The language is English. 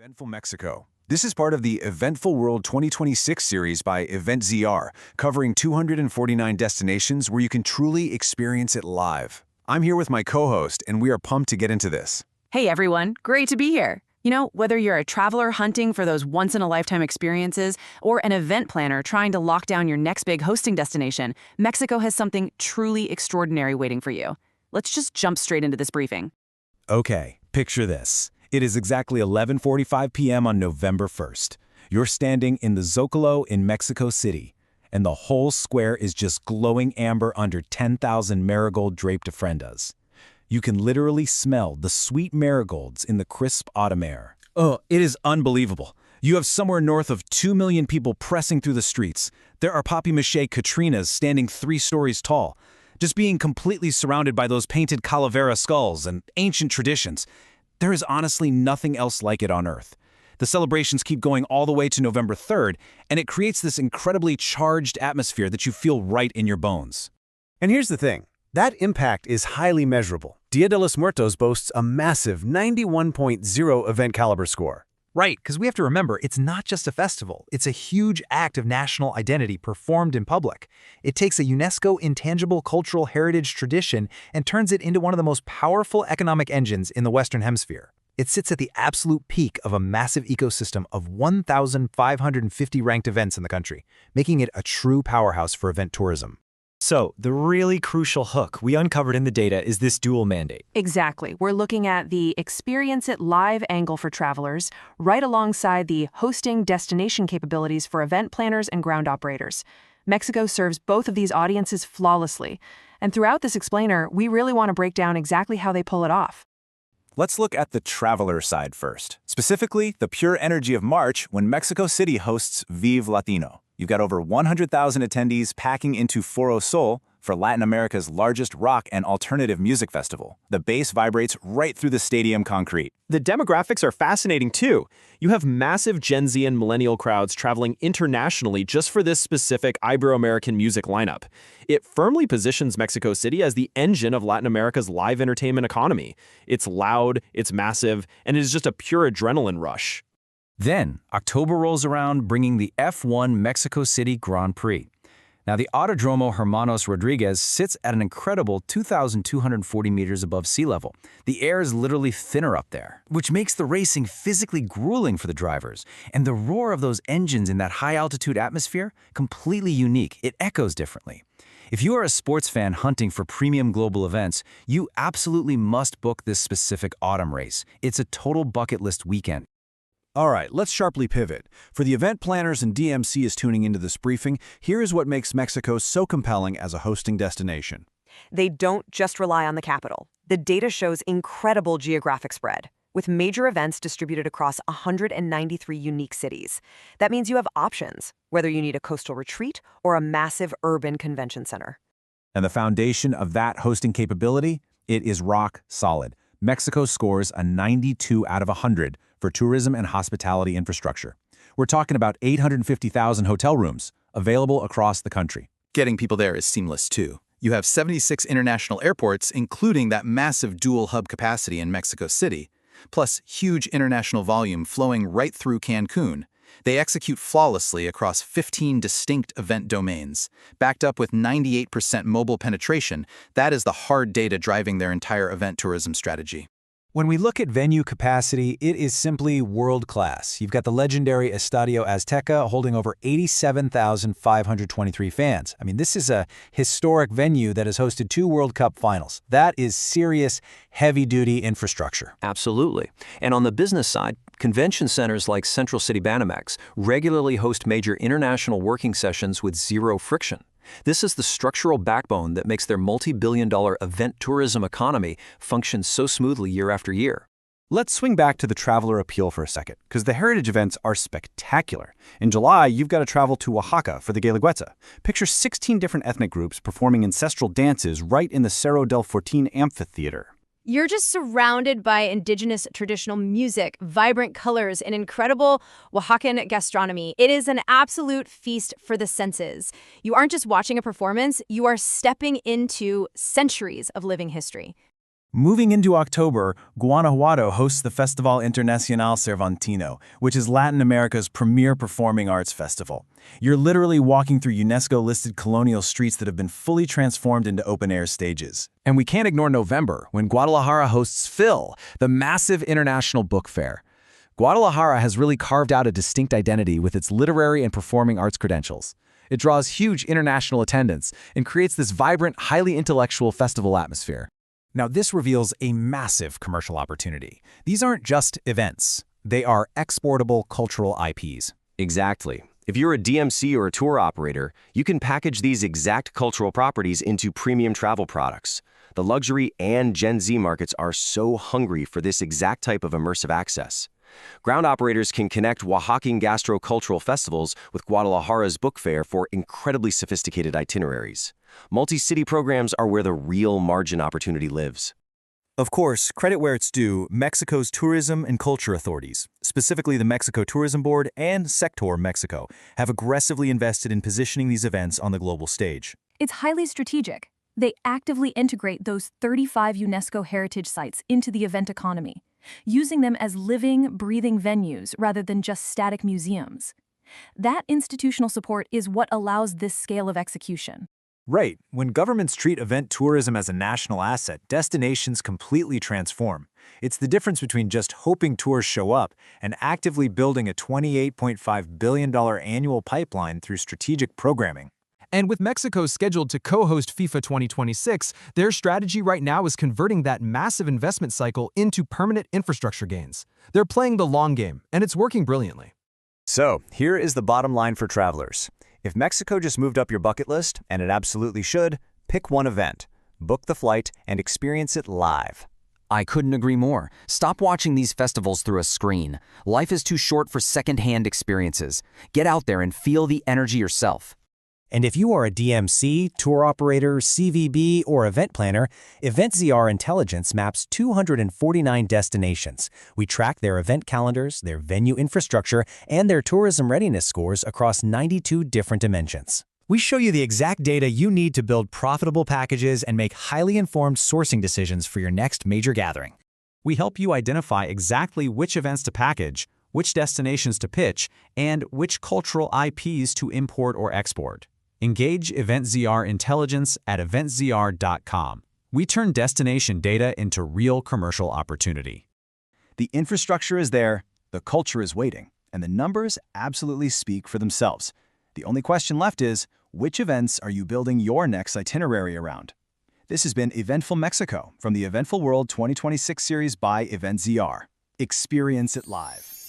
Eventful Mexico. This is part of the Eventful World 2026 series by EventZR, covering 249 destinations where you can truly experience it live. I'm here with my co-host, and we are pumped to get into this. Hey everyone, great to be here. Whether you're a traveler hunting for those once-in-a-lifetime experiences or an event planner trying to lock down your next big hosting destination, Mexico has something truly extraordinary waiting for you. Let's just jump straight into this briefing. Okay, picture this. It is exactly 11:45 p.m. on November 1st. You're standing in the Zocalo in Mexico City, and the whole square is just glowing amber under 10,000 marigold-draped ofrendas. You can literally smell the sweet marigolds in the crisp autumn air. Oh, it is unbelievable. You have somewhere north of 2 million people pressing through the streets. There are papier-mâché Catrinas standing 3 stories tall. Just being completely surrounded by those painted calavera skulls and ancient traditions. There is honestly nothing else like it on Earth. The celebrations keep going all the way to November 3rd, and it creates this incredibly charged atmosphere that you feel right in your bones. And here's the thing. That impact is highly measurable. Dia de los Muertos boasts a massive 91.0 event caliber score. Right, because we have to remember, it's not just a festival. It's a huge act of national identity performed in public. It takes a UNESCO intangible cultural heritage tradition and turns it into one of the most powerful economic engines in the Western Hemisphere. It sits at the absolute peak of a massive ecosystem of 1,550 ranked events in the country, making it a true powerhouse for event tourism. So, the really crucial hook we uncovered in the data is this dual mandate. Exactly. We're looking at the experience it live angle for travelers, right alongside the hosting destination capabilities for event planners and ground operators. Mexico serves both of these audiences flawlessly. And throughout this explainer, we really want to break down exactly how they pull it off. Let's look at the traveler side first. Specifically, the pure energy of March when Mexico City hosts Vive Latino. You've got over 100,000 attendees packing into Foro Sol for Latin America's largest rock and alternative music festival. The bass vibrates right through the stadium concrete. The demographics are fascinating too. You have massive Gen Z and millennial crowds traveling internationally just for this specific Ibero-American music lineup. It firmly positions Mexico City as the engine of Latin America's live entertainment economy. It's loud, it's massive, and it is just a pure adrenaline rush. Then, October rolls around, bringing the F1 Mexico City Grand Prix. Now, the Autodromo Hermanos Rodriguez sits at an incredible 2,240 meters above sea level. The air is literally thinner up there, which makes the racing physically grueling for the drivers. And the roar of those engines in that high-altitude atmosphere, completely unique. It echoes differently. If you are a sports fan hunting for premium global events, you absolutely must book this specific autumn race. It's a total bucket list weekend. All right, let's sharply pivot. For the event planners and DMCs tuning into this briefing, here is what makes Mexico so compelling as a hosting destination. They don't just rely on the capital. The data shows incredible geographic spread, with major events distributed across 193 unique cities. That means you have options, whether you need a coastal retreat or a massive urban convention center. And the foundation of that hosting capability? It is rock solid. Mexico scores a 92 out of 100 for tourism and hospitality infrastructure. We're talking about 850,000 hotel rooms available across the country. Getting people there is seamless too. You have 76 international airports, including that massive dual hub capacity in Mexico City, plus huge international volume flowing right through Cancun. They execute flawlessly across 15 distinct event domains. Backed up with 98% mobile penetration, that is the hard data driving their entire event tourism strategy. When we look at venue capacity, it is simply world-class. You've got the legendary Estadio Azteca holding over 87,523 fans. I mean, this is a historic venue that has hosted 2 World Cup finals. That is serious, heavy-duty infrastructure. Absolutely. And on the business side, convention centers like Central City Banamex regularly host major international working sessions with zero friction. This is the structural backbone that makes their multi-billion-dollar event tourism economy function so smoothly year after year. Let's swing back to the traveler appeal for a second, because the heritage events are spectacular. In July, you've got to travel to Oaxaca for the Guelaguetza. Picture 16 different ethnic groups performing ancestral dances right in the Cerro del Fortín amphitheater. You're just surrounded by indigenous traditional music, vibrant colors, and incredible Oaxacan gastronomy. It is an absolute feast for the senses. You aren't just watching a performance, you are stepping into centuries of living history. Moving into October, Guanajuato hosts the Festival Internacional Cervantino, which is Latin America's premier performing arts festival. You're literally walking through UNESCO-listed colonial streets that have been fully transformed into open-air stages. And we can't ignore November, when Guadalajara hosts PHIL, the massive international book fair. Guadalajara has really carved out a distinct identity with its literary and performing arts credentials. It draws huge international attendance and creates this vibrant, highly intellectual festival atmosphere. Now, this reveals a massive commercial opportunity. These aren't just events. They are exportable cultural IPs. Exactly. If you're a DMC or a tour operator, you can package these exact cultural properties into premium travel products. The luxury and Gen Z markets are so hungry for this exact type of immersive access. Ground operators can connect Oaxacan gastrocultural festivals with Guadalajara's book fair for incredibly sophisticated itineraries. Multi-city programs are where the real margin opportunity lives. Of course, credit where it's due, Mexico's tourism and culture authorities, specifically the Mexico Tourism Board and Sector Mexico, have aggressively invested in positioning these events on the global stage. It's highly strategic. They actively integrate those 35 UNESCO heritage sites into the event economy, using them as living, breathing venues rather than just static museums. That institutional support is what allows this scale of execution. Right. When governments treat event tourism as a national asset, destinations completely transform. It's the difference between just hoping tours show up and actively building a $28.5 billion annual pipeline through strategic programming. And with Mexico scheduled to co-host FIFA 2026, their strategy right now is converting that massive investment cycle into permanent infrastructure gains. They're playing the long game, and it's working brilliantly. So, here is the bottom line for travelers. If Mexico just moved up your bucket list, and it absolutely should, pick one event, book the flight, and experience it live. I couldn't agree more. Stop watching these festivals through a screen. Life is too short for second-hand experiences. Get out there and feel the energy yourself. And if you are a DMC, tour operator, CVB, or event planner, EventZR Intelligence maps 249 destinations. We track their event calendars, their venue infrastructure, and their tourism readiness scores across 92 different dimensions. We show you the exact data you need to build profitable packages and make highly informed sourcing decisions for your next major gathering. We help you identify exactly which events to package, which destinations to pitch, and which cultural IPs to import or export. Engage EventZR Intelligence at eventzr.com. We turn destination data into real commercial opportunity. The infrastructure is there, the culture is waiting, and the numbers absolutely speak for themselves. The only question left is, which events are you building your next itinerary around? This has been Eventful Mexico from the Eventful World 2026 series by EventZR. Experience it live.